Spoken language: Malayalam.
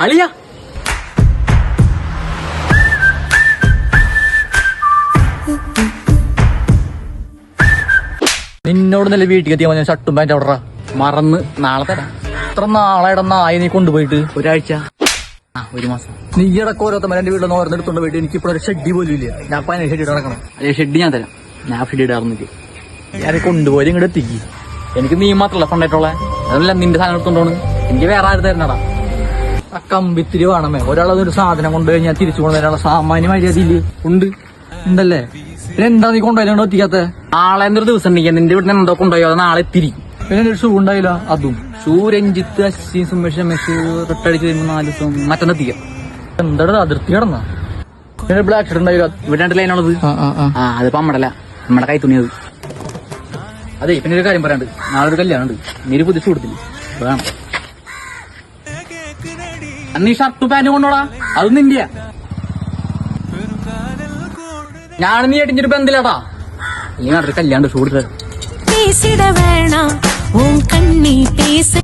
അളിയ നിന്നോട് നല്ല വീട്ടിൽ എത്തിയാൽ ഞാൻ ഷർട്ടും പാൻറ്റ് അവിടെ മറന്ന് നാളെ തരാം. ഇത്ര നാളെ നായ നീ കൊണ്ടുപോയിട്ട് ഒരാഴ്ച ഒരു മാസം നീ ഇടക്ക് ഓരോരുത്തമ്മ എന്റെ വീട്ടിൽ ഓർന്ന് എടുത്തോണ്ട് പോയിട്ട് എനിക്ക് ഇപ്പോഴൊരു ഷെഡി പോലും ഇല്ല. ഞാൻ അപ്പൊ ഷെഡി നടക്കണം. അതേ ഷെഡി ഞാൻ തരാം. ഞാൻ ഷെഡി ഇടാറുന്നില്ല. ഞാൻ കൊണ്ടുപോയി ഇങ്ങോട്ട് എത്തിക്ക്. എനിക്ക് നീ മാത്രല്ല ഫണ്ടായിട്ടുള്ള അതല്ല നിന്റെ സാധനം എടുത്തോണ്ടാണ്. എനിക്ക് വേറെ ആര് തരണടാ. ആ കമ്പിത്തിരി വേണമേ. ഒരാളൊരു സാധനം കൊണ്ടുപോയി ഞാൻ തിരിച്ചു കൊണ്ടുവരാനുള്ള സാമാന്യ മര്യാദയില് ഉണ്ടല്ലേ. പിന്നെ എന്താ നീ കൊണ്ടുപോയാലോ എത്തിക്കാത്ത? നാളെ എന്തൊരു ദിവസം ഉണ്ടെങ്കിൽ നിന്റെ വീട്ടിൽ എന്തോ കൊണ്ടുപോയോ അത് നാളെ എത്തിരിക്കും. പിന്നെ ഒരു ഷൂ ഉണ്ടായില്ല. അതും ഷൂ രഞ്ജിത്ത് അശ്വി സുമേഷ് രമേശ് തൊട്ടടിച്ച് വരുമ്പോ 4 ദിവസം മറ്റന്നെത്തിക്കാം. എന്താ അതിർത്തി കിടന്ന പിന്നെ ബ്ലാക്ക് ഷർട്ട് ഉണ്ടായില്ല. ഇവിടെ 2 ലൈനുള്ളത്. അതിപ്പോ നമ്മടല്ല, നമ്മുടെ കൈ തുണിയത്. അതെ പിന്നെ ഒരു കാര്യം പറയാണ്ട്. നാളെ ഒരു കല്യാണം ഉണ്ട്. നീര് പുതിയ കൊടുത്തില്ല വേണം. അന്ന് ഈ ഷർട്ട് പാന്റ് കൊണ്ടോടാ. അത് നിന്റെയാ. ഞാൻ നീ അടിഞ്ഞൊരു ബന്ധില്ലാട്ടാ. ഈ നാട്ടിൽ കല്യാണം ഷൂ കൊടുത്തത്.